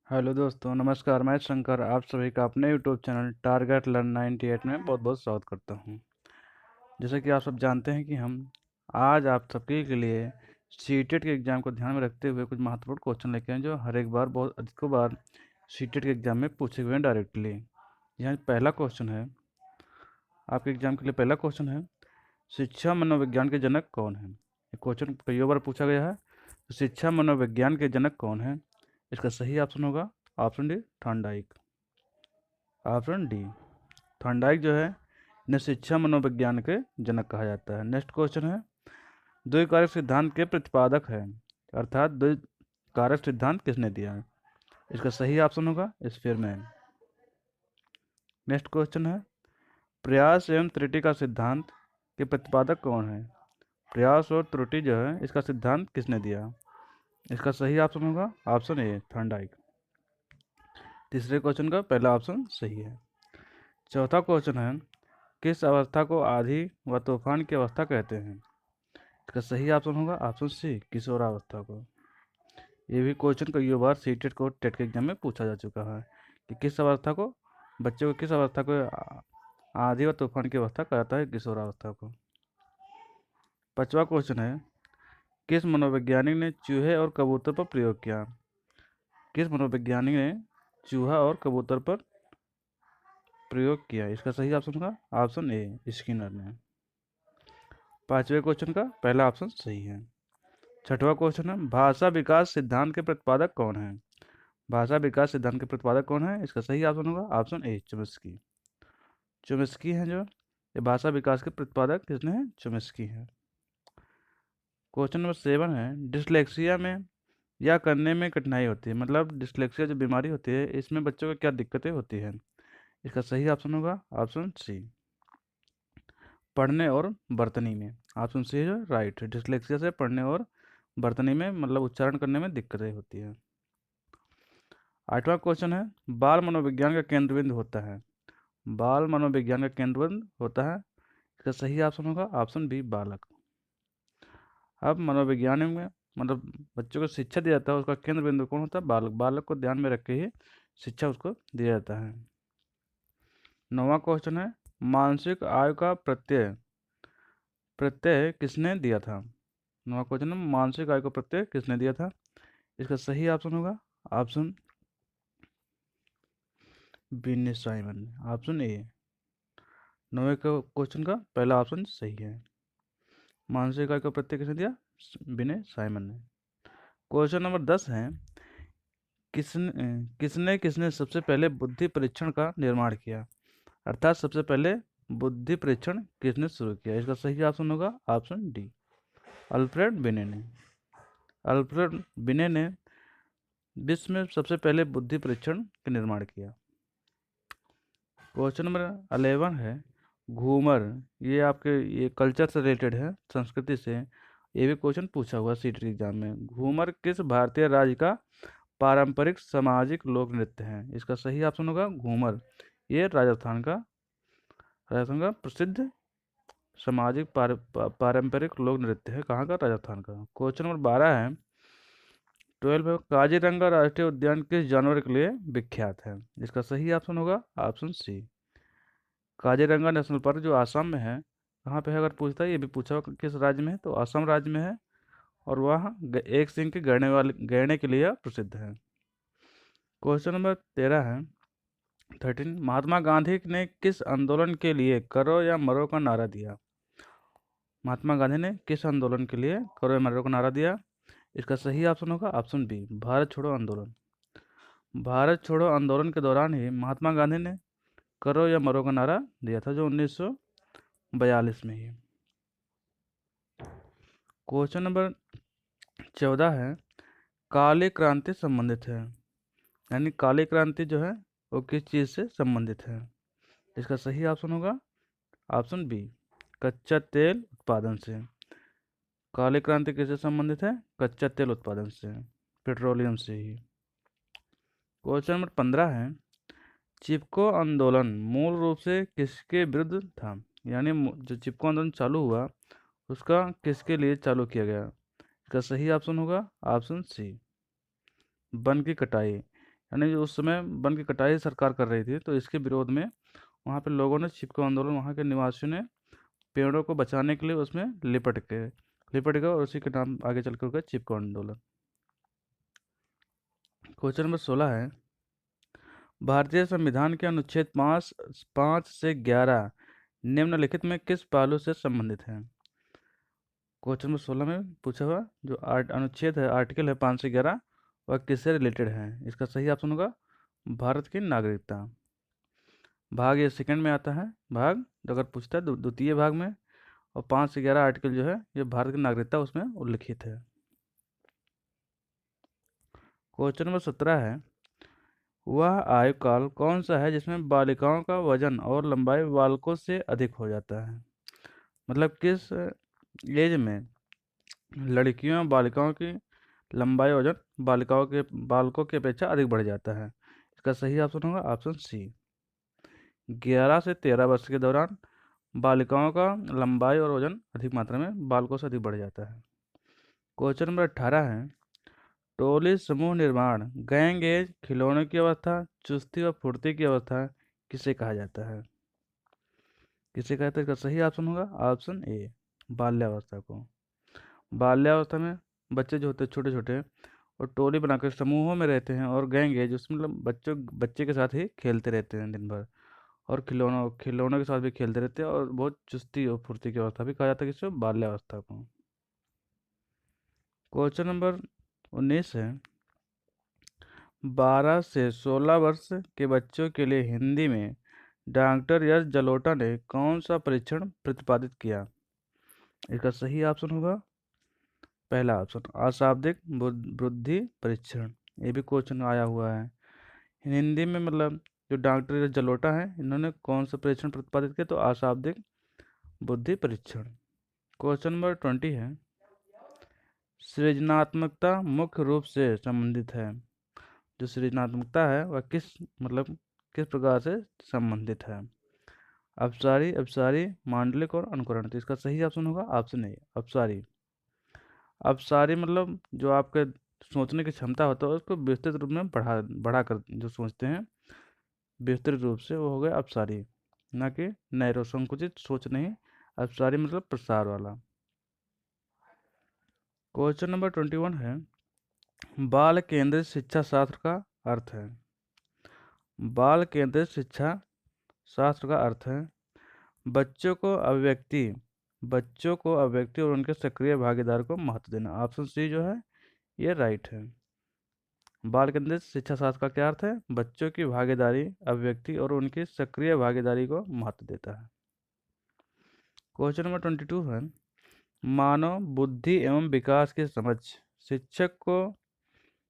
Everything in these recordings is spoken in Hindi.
हेलो दोस्तों, नमस्कार। मैं शंकर आप सभी का अपने यूट्यूब चैनल टारगेट लर्न 98 में बहुत बहुत स्वागत करता हूं। जैसे कि आप सब जानते हैं कि हम आज आप सबके के लिए सीटेट के एग्ज़ाम को ध्यान में रखते हुए कुछ महत्वपूर्ण क्वेश्चन लेके आए जो हर एक बार बहुत अधिकों बार सीटेट के एग्ज़ाम में पूछे हुए हैं डायरेक्टली। यहाँ पहला क्वेश्चन है आपके एग्ज़ाम के लिए। पहला क्वेश्चन है, शिक्षा मनोविज्ञान के जनक कौन है? ये क्वेश्चन कई बार पूछा गया है। तो शिक्षा मनोविज्ञान के जनक कौन है? इसका सही ऑप्शन होगा option D, Thorndike. Option D, Thorndike जो है इन्हें शिक्षा मनोविज्ञान के जनक कहा जाता है। नेक्स्ट क्वेश्चन है, द्विकारक सिद्धांत के प्रतिपादक है, अर्थात द्विकारक सिद्धांत किसने दिया है? इसका सही ऑप्शन होगा स्पीयरमैन। नेक्स्ट क्वेश्चन है, प्रयास एवं त्रुटि का सिद्धांत के प्रतिपादक कौन है? प्रयास और त्रुटि जो है इसका सिद्धांत किसने दिया? इसका सही ऑप्शन होगा ऑप्शन ए, थॉर्नडाइक। तीसरे क्वेश्चन का पहला ऑप्शन सही है। चौथा क्वेश्चन है, किस अवस्था को आंधी व तूफान की अवस्था कहते हैं? इसका सही ऑप्शन होगा ऑप्शन सी, किशोरावस्था को। ये भी क्वेश्चन कई बार सीटेट को टेट के एग्जाम में पूछा जा चुका है कि किस अवस्था को, बच्चे को किस अवस्था को आंधी व तूफान की अवस्था कहा जाता है? किशोरावस्था को। पांचवा क्वेश्चन है, किस मनोवैज्ञानिक ने चूहे और कबूतर पर प्रयोग किया? किस मनोवैज्ञानिक ने चूहा और कबूतर पर प्रयोग किया? इसका सही ऑप्शन होगा ऑप्शन ए, स्किनर ने। पांचवें क्वेश्चन का पहला ऑप्शन सही है। छठवां क्वेश्चन है, भाषा विकास सिद्धांत के प्रतिपादक कौन है? भाषा विकास सिद्धांत के प्रतिपादक कौन है? इसका सही ऑप्शन होगा ऑप्शन ए, चॉम्स्की। चॉम्स्की हैं जो ये भाषा विकास के प्रतिपादक किसने हैं? चॉम्स्की हैं। क्वेश्चन नंबर 7 है, डिसलेक्सिया में या करने में कठिनाई होती है, मतलब डिसलेक्सिया जो बीमारी होती है इसमें बच्चों को क्या दिक्कतें होती हैं? इसका सही ऑप्शन होगा ऑप्शन सी, पढ़ने और बर्तनी में। ऑप्शन सी है राइट। डिसलेक्सिया से पढ़ने और बर्तनी में मतलब उच्चारण करने में दिक्कतें होती हैं। आठवां क्वेश्चन है, बाल मनोविज्ञान का केंद्र बिंदु होता है। बाल मनोविज्ञान का केंद्र बिंदु होता है, इसका सही ऑप्शन होगा ऑप्शन बी, बालक। अब मनोविज्ञान में मतलब बच्चों को शिक्षा दिया जाता है, उसका केंद्र बिंदु कौन होता है? बालक। बालक को ध्यान में रख के ही शिक्षा उसको दिया जाता है। नौवां क्वेश्चन है, मानसिक आय का प्रत्यय प्रत्यय किसने दिया था? नौवां क्वेश्चन है, मानसिक आय का प्रत्यय किसने दिया था? इसका सही ऑप्शन होगा option B, Simon. Option A, नौवे क्वेश्चन का पहला ऑप्शन सही है। मानसिक आय का प्रत्यय किसने दिया? विनय साइमन ने। क्वेश्चन नंबर 10 है, किसने किसने सबसे पहले बुद्धि परीक्षण का निर्माण किया? अर्थात सबसे पहले बुद्धि परीक्षण किसने शुरू किया? इसका सही ऑप्शन होगा ऑप्शन डी, अल्फ्रेड बिने ने। अल्फ्रेड बिने ने विश्व में सबसे पहले बुद्धि परीक्षण का निर्माण किया। क्वेश्चन नंबर 11 है, घूमर, ये आपके ये कल्चर से रिलेटेड है, संस्कृति से। ये भी क्वेश्चन पूछा हुआ सीट एग्जाम में। घूमर किस भारतीय राज्य का पारंपरिक सामाजिक लोक नृत्य है? इसका सही ऑप्शन होगा घूमर, ये राजस्थान का प्रसिद्ध सामाजिक पारंपरिक लोक नृत्य है। कहाँ का? राजस्थान का। क्वेश्चन नंबर 12 है, 12 है, काजीरंगा राष्ट्रीय उद्यान किस जानवर के लिए विख्यात है? इसका सही ऑप्शन होगा option C, Kaziranga national park जो आसाम में है। कहाँ पे है अगर पूछता है, ये भी पूछा होगा किस राज्य में है, तो असम राज्य में है। और वह एक सिंह के गहने के लिए प्रसिद्ध है। क्वेश्चन नंबर 13 है, 13, महात्मा गांधी ने किस आंदोलन के लिए करो या मरो का नारा दिया? महात्मा गांधी ने किस आंदोलन के लिए करो या मरो का नारा दिया? इसका सही ऑप्शन होगा ऑप्शन बी, भारत छोड़ो आंदोलन। भारत छोड़ो आंदोलन के दौरान ही महात्मा गांधी ने करो या मरो का नारा दिया था, जो 1942 में ही। क्वेश्चन नंबर 14 है, काली क्रांति संबंधित है, यानी काली क्रांति जो है वो किस चीज़ से संबंधित है? इसका सही ऑप्शन होगा ऑप्शन बी, कच्चा तेल उत्पादन से। काली क्रांति किससे संबंधित है? कच्चा तेल उत्पादन से, पेट्रोलियम से ही। क्वेश्चन नंबर 15 है, चिपको आंदोलन मूल रूप से किसके विरुद्ध था? यानी जो चिपको आंदोलन चालू हुआ उसका किसके लिए चालू किया गया? इसका सही ऑप्शन होगा ऑप्शन सी, वन की कटाई। यानी जो उस समय वन की कटाई सरकार कर रही थी, तो इसके विरोध में वहाँ पे लोगों ने चिपको आंदोलन, वहाँ के निवासियों ने पेड़ों को बचाने के लिए उसमें लिपट गए और उसी के नाम आगे चल कर चिपको आंदोलन। क्वेश्चन नंबर 16 है, भारतीय संविधान के अनुच्छेद 5 से 11 निम्नलिखित में किस पहलू से संबंधित है? क्वेश्चन नंबर 16 में पूछा हुआ जो अनुच्छेद है, आर्टिकल है 5 से 11, वह किससे रिलेटेड है? इसका सही ऑप्शन होगा भारत की नागरिकता। भाग ये सेकंड में आता है, भाग जो अगर पूछता है द्वितीय भाग में, और 5 से 11 आर्टिकल जो है ये भारत की नागरिकता उसमें उल्लिखित है। क्वेश्चन नंबर 17 है, वह आयुकाल कौन सा है जिसमें बालिकाओं का वजन और लंबाई बालकों से अधिक हो जाता है? मतलब किस एज में लड़कियों और बालिकाओं की लंबाई वजन बालकों की अपेक्षा अधिक बढ़ जाता है? इसका सही ऑप्शन होगा ऑप्शन सी, 11 से 13 वर्ष के दौरान बालिकाओं का लंबाई और वजन अधिक मात्रा में बालकों से अधिक बढ़ जाता है। क्वेश्चन नंबर 18 है, टोली समूह निर्माण गैंग एज खिलौने की अवस्था, चुस्ती व फुर्ती की अवस्था किसे कहा जाता है? किसे कहते हैं? इसका सही ऑप्शन होगा ऑप्शन ए, बाल्यावस्था को। बाल्यावस्था में बच्चे जो होते हैं छोटे छोटे, और टोली बनाकर समूहों में रहते हैं, और गैंग एज उसमें मतलब बच्चे के साथ ही खेलते रहते हैं दिन भर, और खिलौनों के साथ भी खेलते रहते हैं, और बहुत चुस्ती और फुर्ती की अवस्था भी कहा जाता है किसको? बाल्यावस्था को। क्वेश्चन नंबर 19 है, 12 से 16 वर्ष के बच्चों के लिए हिंदी में डॉक्टर यश जलोटा ने कौन सा परीक्षण प्रतिपादित किया? इसका सही ऑप्शन होगा पहला ऑप्शन, अशाब्दिक बुद्धि परीक्षण। ये भी क्वेश्चन आया हुआ है हिंदी में, मतलब जो डॉक्टर यश जलोटा है इन्होंने कौन सा परीक्षण प्रतिपादित किया? तो अशाब्दिक बुद्धि परीक्षण। क्वेश्चन नंबर 20 है, सृजनात्मकता मुख्य रूप से संबंधित है। जो सृजनात्मकता है वह किस प्रकार से संबंधित है? अपसारी, अपसारी, मांडलिक और अनुकरण। तो इसका सही ऑप्शन होगा ऑप्शन ए, अपसारी। अपसारी मतलब जो आपके सोचने की क्षमता होता है उसको विस्तृत रूप में बढ़ा कर जो सोचते हैं विस्तृत रूप से, वो हो गया अपसारी, ना कि नैरो संकुचित सोच नहीं। अपसारी मतलब प्रसार वाला। क्वेश्चन नंबर 21 है, बाल केंद्रित शिक्षा शास्त्र का अर्थ है। बाल केंद्रित शिक्षा शास्त्र का अर्थ है बच्चों को अभिव्यक्ति और उनके सक्रिय भागीदार को महत्व देना। ऑप्शन सी जो है ये राइट है। बाल केंद्रित शिक्षा शास्त्र का क्या अर्थ है? बच्चों की भागीदारी, अभिव्यक्ति और उनकी सक्रिय भागीदारी को महत्व देता है। क्वेश्चन नंबर 22 है, मानव बुद्धि एवं विकास की समझ शिक्षक को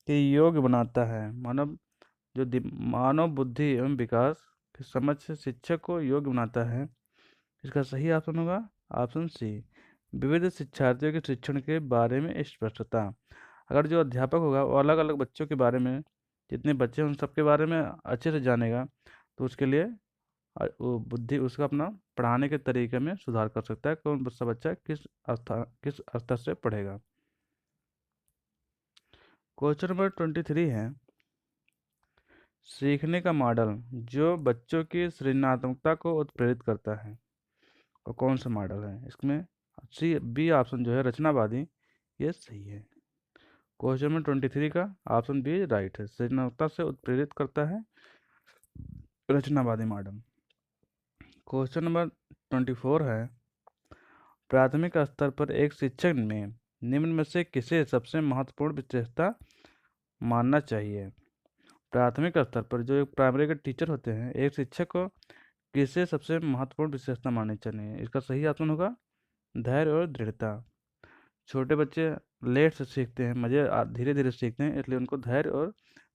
के योग्य बनाता है। मानव बुद्धि एवं विकास की समझ से शिक्षक को योग्य बनाता है। इसका सही ऑप्शन होगा ऑप्शन सी, विविध शिक्षार्थियों के शिक्षण के बारे में स्पष्टता। अगर जो अध्यापक होगा वो अलग अलग बच्चों के बारे में, जितने बच्चे हैं उन सबके बारे में अच्छे से जानेगा, तो उसके लिए वो बुद्धि उसका अपना पढ़ाने के तरीके में सुधार कर सकता है, कौन सा बच्चा किस स्तर से पढ़ेगा। क्वेश्चन नंबर 23 है, सीखने का मॉडल जो बच्चों की सृजनात्मकता को उत्प्रेरित करता है और कौन सा मॉडल है? इसमें सी बी ऑप्शन जो है रचनावादी, ये सही है। क्वेश्चन नंबर 23 का ऑप्शन बी राइट है, सृजनात्मकता से उत्प्रेरित करता है रचनावादी मॉडल। क्वेश्चन नंबर 24 है, प्राथमिक स्तर पर एक शिक्षक में निम्न में से किसे सबसे महत्वपूर्ण विशेषता मानना चाहिए? प्राथमिक स्तर पर जो एक प्राइमरी के टीचर होते हैं, एक शिक्षक को किसे सबसे महत्वपूर्ण विशेषता माननी चाहिए? इसका सही ऑप्शन होगा धैर्य और दृढ़ता। छोटे बच्चे लेट से सीखते हैं, धीरे धीरे सीखते हैं, इसलिए उनको धैर्य और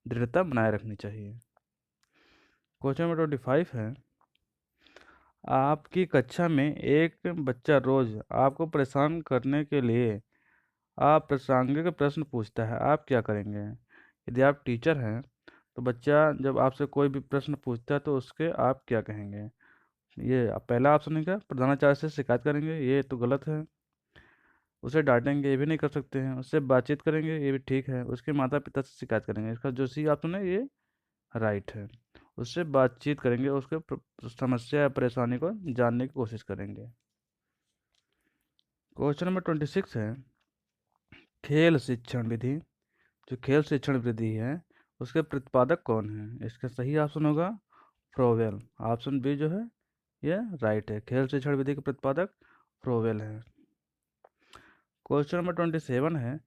दृढ़ता बनाए रखनी चाहिए। क्वेश्चन नंबर 25 है, आपकी कक्षा में एक बच्चा रोज आपको परेशान करने के लिए आप प्रासंगिक प्रश्न पूछता है, आप क्या करेंगे? यदि आप टीचर हैं तो बच्चा जब आपसे कोई भी प्रश्न पूछता है तो उसके आप क्या कहेंगे? ये पहला ऑप्शन है क्या, प्रधानाचार्य से शिकायत करेंगे, ये तो गलत है। उसे डांटेंगे, ये भी नहीं कर सकते हैं। उससे बातचीत करेंगे, ये भी ठीक है। उसके माता पिता से शिकायत करेंगे, इसका जो सी ऑप्शन है ये राइट है। उससे बातचीत करेंगे, उसके समस्या या परेशानी को जानने की कोशिश करेंगे। क्वेश्चन नंबर 26 है, खेल शिक्षण विधि, जो खेल शिक्षण विधि है उसके प्रतिपादक कौन है? इसका सही ऑप्शन होगा फ्रोवेल। ऑप्शन बी जो है ये राइट है, खेल शिक्षण विधि के प्रतिपादक फ्रोवेल है। क्वेश्चन नंबर 27 है,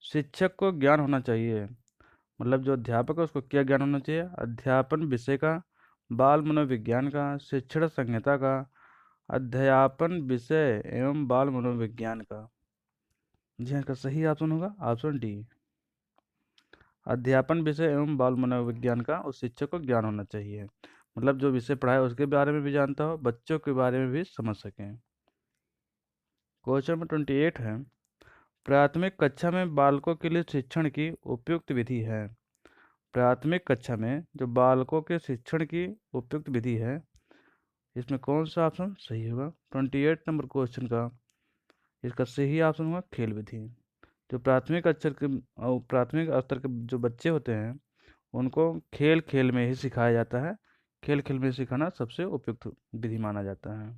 शिक्षक को ज्ञान होना चाहिए, मतलब जो अध्यापक है उसको क्या ज्ञान होना चाहिए? अध्यापन विषय का, बाल मनोविज्ञान का, शिक्षण संहिता का, अध्यापन विषय एवं बाल मनोविज्ञान का। जी हाँ, इसका सही ऑप्शन होगा ऑप्शन डी, अध्यापन विषय एवं बाल मनोविज्ञान का उस शिक्षक को ज्ञान होना चाहिए, मतलब जो विषय पढ़ाए उसके बारे में भी जानता हो, बच्चों के बारे में भी समझ सकें। क्वेश्चन नंबर 28 है, प्राथमिक कक्षा में बालकों के लिए शिक्षण की उपयुक्त विधि है। प्राथमिक कक्षा में जो बालकों के शिक्षण की उपयुक्त विधि है, इसमें कौन सा ऑप्शन सही होगा? 28 नंबर क्वेश्चन का इसका सही ऑप्शन होगा खेल विधि। जो प्राथमिक स्तर के जो बच्चे होते हैं उनको खेल खेल में ही सिखाया जाता है, खेल खेल में सिखाना सबसे उपयुक्त विधि माना जाता है।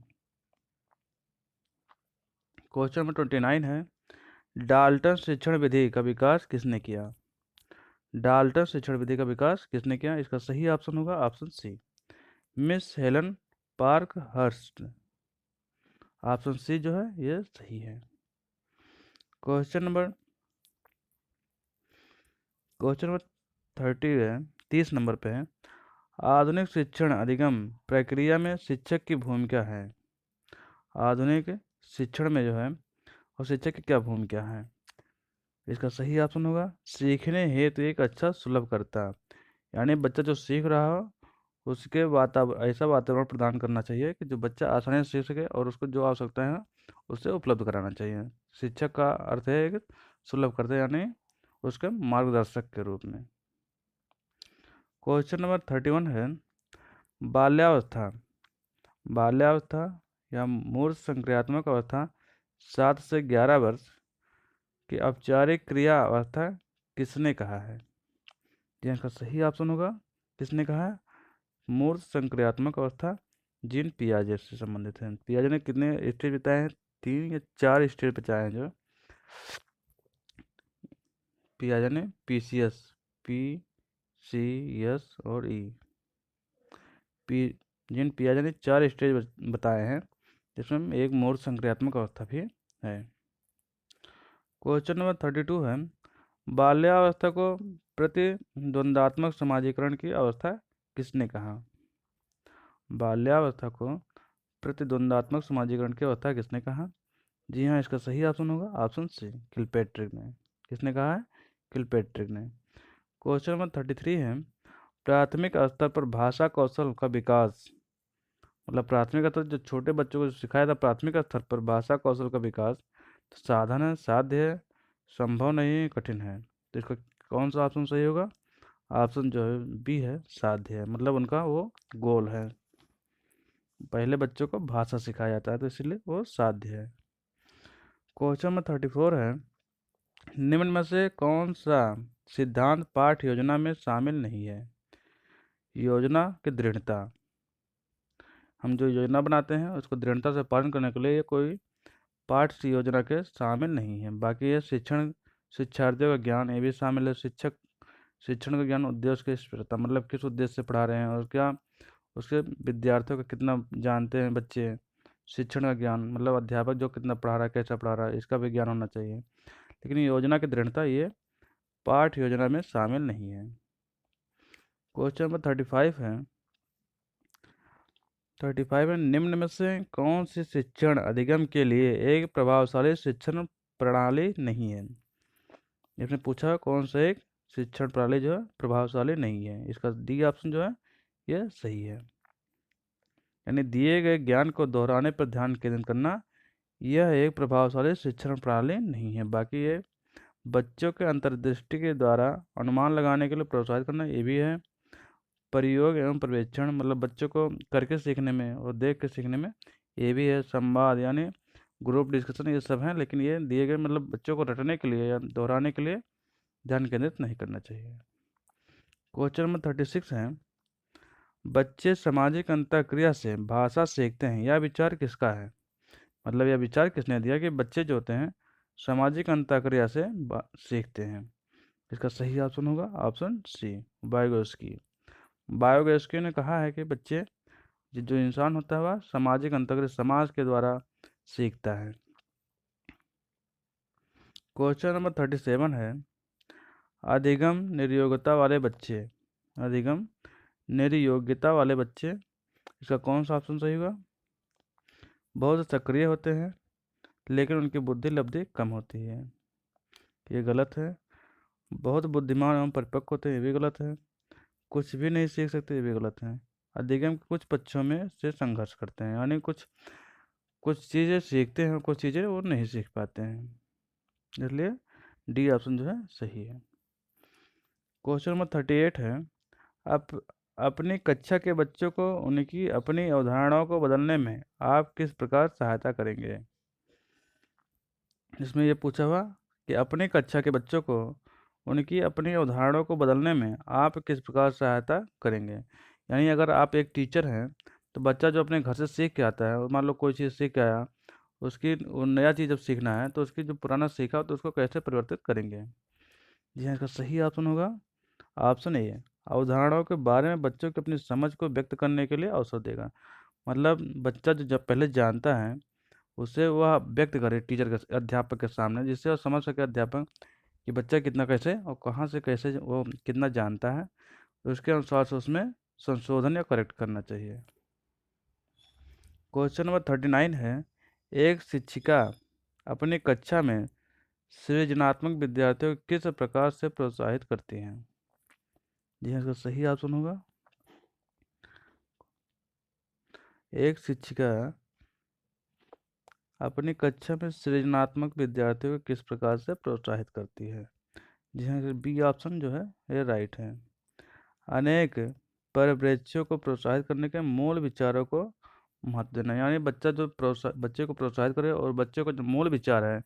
क्वेश्चन नंबर 29 है, डाल्टन शिक्षण विधि का विकास किसने किया? डाल्टन शिक्षण विधि का विकास किसने किया? इसका सही ऑप्शन होगा option C, Miss Helen Parkhurst. Option C जो है ये सही है। क्वेश्चन नंबर 30 नंबर पे है, आधुनिक शिक्षण अधिगम प्रक्रिया में शिक्षक की भूमिका है। आधुनिक शिक्षण में जो है और शिक्षक की क्या भूमिका है? इसका सही ऑप्शन होगा सीखने हेतु एक अच्छा सुलभकर्ता, यानी बच्चा जो सीख रहा हो उसके ऐसा वातावरण प्रदान करना चाहिए कि जो बच्चा आसानी से सीख सके और उसको जो आवश्यकता है उससे उपलब्ध कराना चाहिए। शिक्षक का अर्थ है एक सुलभकर्ता, यानी उसके मार्गदर्शक के रूप में। क्वेश्चन नंबर 31 है, बाल्यावस्था, बाल्यावस्था या मूर्त संक्रियात्मक अवस्था 7 से 11 वर्ष की औपचारिक क्रिया अवस्था किसने कहा है? इसका सही ऑप्शन होगा किसने कहा है? मूर्त संक्रियात्मक अवस्था जीन पियाजे से संबंधित है। पियाजे ने कितने स्टेज बताए हैं? 3 या 4 स्टेज बताए हैं। जो पियाजे ने पीसीएस, पीसीएस और ई पी जिन पियाजे ने 4 स्टेज बताए हैं, जिसमें एक मूर्त संक्रियात्मक अवस्था भी है। क्वेश्चन नंबर 32 है, बाल्यावस्था को प्रतिद्वंदात्मक समाजीकरण की अवस्था किसने कहा? बाल्यावस्था को प्रतिद्वंदात्मक समाजीकरण की अवस्था किसने कहा? जी हाँ, इसका सही ऑप्शन होगा ऑप्शन सी, किलपेट्रिक ने। किसने कहा है? किलपेट्रिक ने। क्वेश्चन नंबर 33 है, प्राथमिक स्तर पर भाषा कौशल का विकास, मतलब प्राथमिक स्तर जो छोटे बच्चों को सिखाया था प्राथमिक स्तर पर भाषा कौशल का विकास, तो साधन है, साध्य है, संभव नहीं है, कठिन है। तो इसका कौन सा ऑप्शन सही होगा? ऑप्शन जो है बी है, साध्य है, मतलब उनका वो गोल है, पहले बच्चों को भाषा सिखाया जाता है तो इसलिए वो साध्य है। क्वेश्चन नंबर 34 है, निम्न में से कौन सा सिद्धांत पाठ योजना में शामिल नहीं है? योजना की दृढ़ता, हम जो योजना बनाते हैं उसको दृढ़ता से पालन करने के लिए ये कोई पाठ योजना के शामिल नहीं है। बाकी ये शिक्षार्थियों का ज्ञान ये भी शामिल है। शिक्षण का ज्ञान उद्देश्य की स्थिरता, मतलब किस उद्देश्य से पढ़ा रहे हैं और क्या उसके विद्यार्थियों का कितना जानते हैं बच्चे। शिक्षण का ज्ञान मतलब अध्यापक जो कितना पढ़ा रहा है, कैसा पढ़ा रहा है, इसका भी ज्ञान होना चाहिए। लेकिन योजना की दृढ़ता ये पाठ योजना में शामिल नहीं है। क्वेश्चन नंबर 35 है, निम्न में से कौन सी शिक्षण अधिगम के लिए एक प्रभावशाली शिक्षण प्रणाली नहीं है? इसने पूछा कौन सा एक शिक्षण प्रणाली जो है प्रभावशाली नहीं है। इसका डी ऑप्शन जो है यह सही है, यानी दिए गए ज्ञान को दोहराने पर ध्यान केंद्रित करना यह एक प्रभावशाली शिक्षण प्रणाली नहीं है। बाकी ये बच्चों के अंतर्दृष्टि के द्वारा अनुमान लगाने के लिए प्रोत्साहित करना ये भी है। प्रयोग एवं पर्यवेक्षण मतलब बच्चों को करके सीखने में और देख के सीखने में ये भी है। संवाद यानी ग्रुप डिस्कशन ये सब हैं, लेकिन ये दिए गए मतलब बच्चों को रटने के लिए या दोहराने के लिए ध्यान केंद्रित नहीं करना चाहिए। क्वेश्चन नंबर 36 है, बच्चे सामाजिक अंतःक्रिया से भाषा सीखते हैं, यह विचार किसका है? मतलब यह विचार किसने दिया कि बच्चे जो होते हैं सामाजिक अंतःक्रिया से सीखते हैं? इसका सही ऑप्शन होगा ऑप्शन सी, बायोगोस्की। बायोगोस्की ने कहा है कि बच्चे जो इंसान होता है वह सामाजिक अंतःक्रिया समाज के द्वारा सीखता है। क्वेश्चन नंबर 37 है, अधिगम निर्योग्यता वाले बच्चे, अधिगम निर्योग्यता वाले बच्चे, इसका कौन सा ऑप्शन सही होगा? बहुत सक्रिय होते हैं लेकिन उनकी बुद्धि लब्धि कम होती है, ये गलत है। बहुत बुद्धिमान एवं परिपक्व होते हैं, ये भी गलत है। कुछ भी नहीं सीख सकते, ये भी गलत है। अधिगम कुछ पक्षों में से संघर्ष करते हैं, यानी कुछ कुछ चीज़ें सीखते हैं, कुछ चीज़ें वो नहीं सीख पाते हैं, इसलिए डी ऑप्शन जो है सही है। क्वेश्चन नंबर 38 है, आप अपनी कक्षा के बच्चों को उनकी अपनी अवधारणाओं को बदलने में आप किस प्रकार सहायता करेंगे? इसमें ये पूछा हुआ कि अपनी कक्षा के बच्चों को उनकी अपनी अवधारणाओं को बदलने में आप किस प्रकार सहायता करेंगे। यानी अगर आप एक टीचर हैं तो बच्चा जो अपने घर से सीख के आता है, और मान लो कोई चीज़ सीख के आया, उसकी वो नया चीज़ जब सीखना है तो उसकी जो पुराना सीखा तो उसको कैसे परिवर्तित करेंगे? जी हाँ, इसका सही ऑप्शन होगा ऑप्शन ए, अवधारणाओं के बारे में बच्चों की अपनी समझ को व्यक्त करने के लिए अवसर देगा। मतलब बच्चा जो जब पहले जानता है उसे वह व्यक्त करे टीचर के अध्यापक के सामने, जिससे वो समझ सके अध्यापक कि बच्चा कितना कैसे और कहाँ से कैसे वो कितना जानता है, तो उसके अनुसार से उसमें संशोधन या करेक्ट करना चाहिए। क्वेश्चन नंबर 39 है, एक शिक्षिका अपनी कक्षा में सृजनात्मक विद्यार्थियों को किस प्रकार से प्रोत्साहित करती हैं? जी हाँ, इसका सही ऑप्शन होगा, एक शिक्षिका अपनी कक्षा में सृजनात्मक विद्यार्थियों को किस प्रकार से प्रोत्साहित करती है? जी हाँ, बी ऑप्शन जो है ये राइट है। अनेक परिप्रेक्ष्यों को प्रोत्साहित करने के मूल विचारों को महत्व देना, यानी बच्चे को प्रोत्साहित करे और बच्चे को जो मूल विचार है,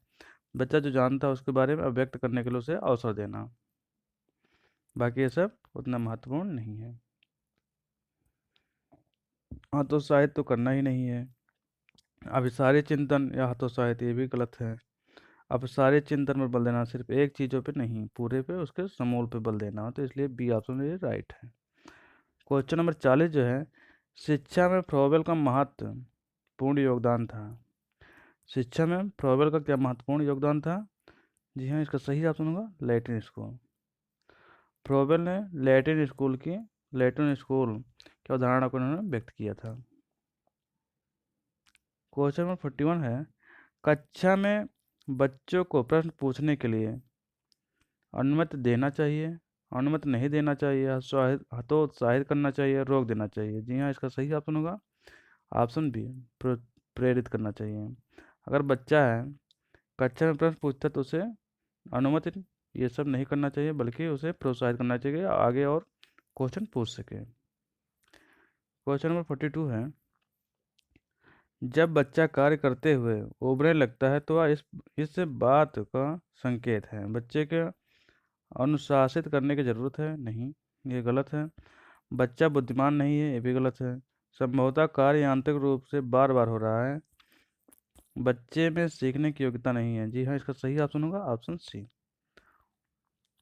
बच्चा जो जानता है उसके बारे में अभिव्यक्त करने के लिए उसे अवसर देना। बाकी ये सब उतना महत्वपूर्ण नहीं है। हतोत्साहित तो करना ही नहीं है। अभिसारी चिंतन या हतोत्साहित ये भी गलत है। अब सारे चिंतन पर बल देना, सिर्फ एक चीज़ों पे नहीं, पूरे पे उसके समूल पे बल देना, तो इसलिए बी ऑप्शन ये राइट है। क्वेश्चन नंबर 40 जो है, शिक्षा में फ्रोबेल का महत्वपूर्ण योगदान था। शिक्षा में फ्रोबेल का क्या महत्वपूर्ण योगदान था? जी हाँ, इसका सही ऑप्शन होगा लैटिन स्कूल। फ्रोबेल ने लैटिन स्कूल की अवधारणा को उन्होंने व्यक्त किया था। क्वेश्चन नंबर 41 है, कक्षा में बच्चों को प्रश्न पूछने के लिए अनुमति देना चाहिए, अनुमति नहीं देना चाहिए, हतोत्साहित करना चाहिए, रोक देना चाहिए? जी हाँ, इसका सही ऑप्शन होगा ऑप्शन बी, प्रेरित करना चाहिए। अगर बच्चा है कक्षा में प्रश्न पूछता है तो उसे अनुमति ये सब नहीं करना चाहिए, बल्कि उसे प्रोत्साहित करना चाहिए आगे और क्वेश्चन पूछ सके। क्वेश्चन नंबर 42 है, जब बच्चा कार्य करते हुए उबरने लगता है तो वह इस बात का संकेत है। बच्चे के अनुशासित करने की ज़रूरत है नहीं, ये गलत है। बच्चा बुद्धिमान नहीं है, ये भी गलत है। संभवतः कार्य यांत्रिक रूप से बार बार हो रहा है। बच्चे में सीखने की योग्यता नहीं है। जी हाँ, इसका सही ऑप्शन होगा ऑप्शन सी।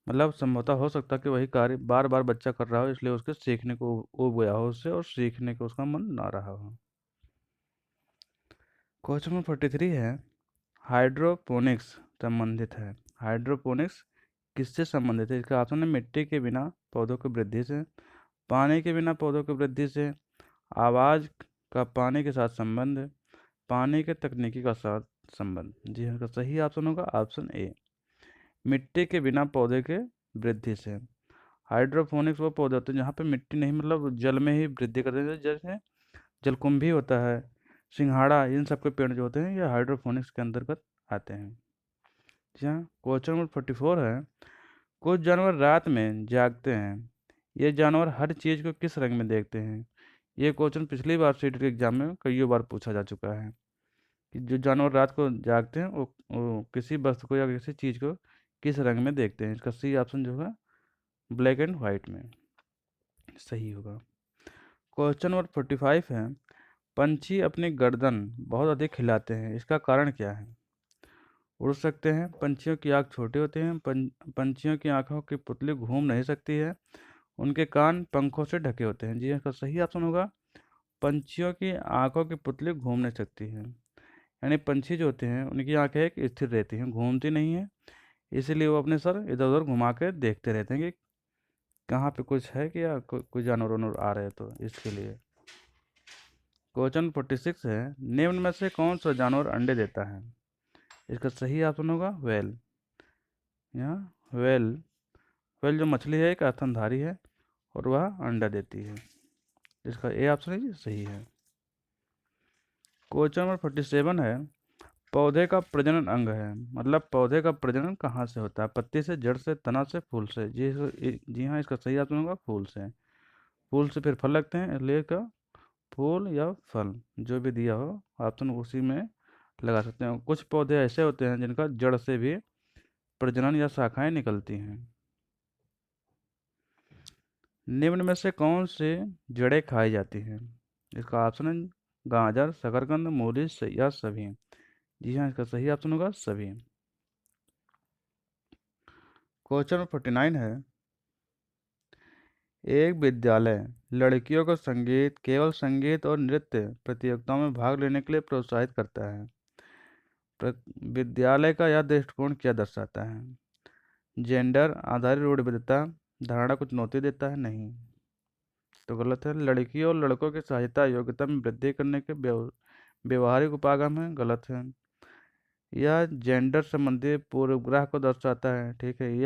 मतलब संभवतः हो सकता है कि वही कार्य बार बार बच्चा कर रहा हो, इसलिए उसके सीखने को ऊब गया हो उससे और सीखने को उसका मन ना रहा हो। क्वेश्चन नंबर 43 है, हाइड्रोपोनिक्स संबंधित है। हाइड्रोपोनिक्स किससे संबंधित है? इसका ऑप्शन है मिट्टी के बिना पौधों की वृद्धि से, पानी के बिना पौधों की वृद्धि से, आवाज़ का पानी के साथ संबंध, पानी के तकनीकी का साथ संबंध। जी हाँ, इसका सही ऑप्शन होगा ऑप्शन ए, मिट्टी के बिना पौधे के वृद्धि से। हाइड्रोपोनिक्स वो पौधे होते हैं जहाँ पे मिट्टी नहीं, मतलब जल में ही वृद्धि करते हैं, जैसे जलकुंभी होता है, सिंघाड़ा, इन सब के पेड़ जो होते हैं ये हाइड्रोपोनिक्स के अंतर्गत आते हैं। जी हाँ, क्वेश्चन नंबर 44 है, कुछ जानवर रात में जागते हैं, ये जानवर हर चीज़ को किस रंग में देखते हैं? ये क्वेश्चन पिछली बार सीट के एग्जाम में कई बार पूछा जा चुका है कि जो जानवर रात को जागते हैं वो किसी वस्तु को या किसी चीज़ को किस रंग में देखते हैं? इसका सी ऑप्शन जो है ब्लैक एंड वाइट में। सही होगा। क्वेश्चन नंबर 45 है, पंछी अपनी गर्दन बहुत अधिक हिलाते हैं, इसका कारण क्या है? उड़ सकते हैं, पंछियों की आँख छोटी होती हैं, पंछियों की आँखों की पुतली घूम नहीं सकती है, उनके कान पंखों से ढके होते हैं। जी, इसका सही ऑप्शन होगा पंछियों की आँखों की पुतली घूम नहीं सकती है। यानी पंछी जो होते हैं उनकी आँखें एक स्थिर रहती हैं, घूमती नहीं है, इसीलिए वो अपने सर इधर उधर घुमा के देखते रहते हैं कि कहाँ पे कुछ है कि या कोई जानवर वानवर आ रहे हैं, तो इसके लिए। क्वेश्चन 46 है, निम्न में से कौन सा जानवर अंडे देता है? इसका सही ऑप्शन होगा व्हेल। यहाँ व्हेल व्हेल जो मछली है एक स्तनधारी है और वह अंडा देती है। इसका ए ऑप्शन है जी सही है। क्वेश्चन नंबर 47 है, पौधे का प्रजनन अंग है, मतलब पौधे का प्रजनन कहाँ से होता है? पत्ती से, जड़ से, तना से, फूल से? जी हाँ, इसका सही ऑप्शन होगा फूल से। फूल से फिर फल लगते हैं, इसलिए का फूल या फल जो भी दिया हो ऑप्शन उसी में लगा सकते हैं। कुछ पौधे ऐसे होते हैं जिनका जड़ से भी प्रजनन या शाखाएं निकलती हैं। निम्न में से कौन से जड़ें खाई जाती हैं? इसका ऑप्शन है गाजर, शकरकंद, मूली या सभी। जी हाँ, इसका सही ऑप्शन होगा सभी। क्वेश्चन नंबर 49 है, एक विद्यालय लड़कियों को संगीत, केवल संगीत और नृत्य प्रतियोगिताओं में भाग लेने के लिए प्रोत्साहित करता है। विद्यालय का यह दृष्टिकोण क्या दर्शाता है? जेंडर आधारित रूढ़िबद्धता, धारणा को चुनौती देता है? नहीं, तो गलत है। लड़कियों और लड़कों की सहायता योग्यता में वृद्धि करने के व्यवहारिक उपागम है? गलत है। यह जेंडर संबंधी पूर्वाग्रह को दर्शाता है? ठीक है।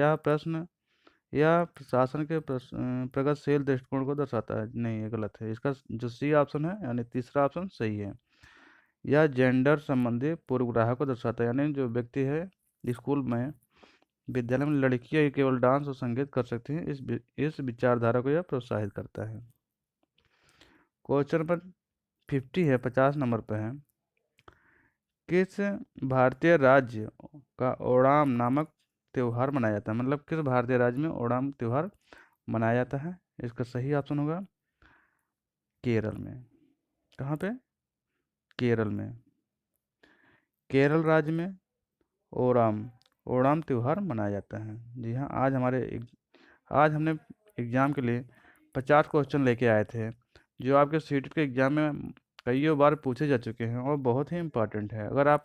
यह प्रशासन के प्रगतिशील दृष्टिकोण को दर्शाता है? नहीं, ये गलत है। इसका जो सी ऑप्शन है यानी तीसरा ऑप्शन सही है। यह जेंडर संबंधी पूर्वाग्रह को दर्शाता है, यानी जो व्यक्ति है स्कूल में, विद्यालय में लड़कियां ही केवल डांस और संगीत कर सकती हैं, इस विचारधारा को यह प्रोत्साहित करता है। क्वेश्चन नंबर 50 है, 50 नंबर पर है, किस भारतीय राज्य का ओणम नामक त्यौहार मनाया जाता है? मतलब किस भारतीय राज्य में ओणम त्यौहार मनाया जाता है? इसका सही ऑप्शन होगा केरल में। कहाँ पे? केरल में। केरल राज्य में ओणम ओणम त्यौहार मनाया जाता है। जी हाँ, आज हमने एग्ज़ाम के लिए 50 क्वेश्चन लेके आए थे, जो आपके सीटेट के एग्ज़ाम में कईयों बार पूछे जा चुके हैं और बहुत ही इंपॉर्टेंट है। अगर आप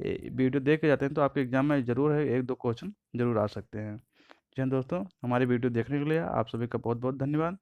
वीडियो देख के जाते हैं तो आपके एग्ज़ाम में ज़रूर है, एक दो क्वेश्चन ज़रूर आ सकते हैं। जी हाँ दोस्तों, हमारी वीडियो देखने के लिए आप सभी का बहुत बहुत धन्यवाद।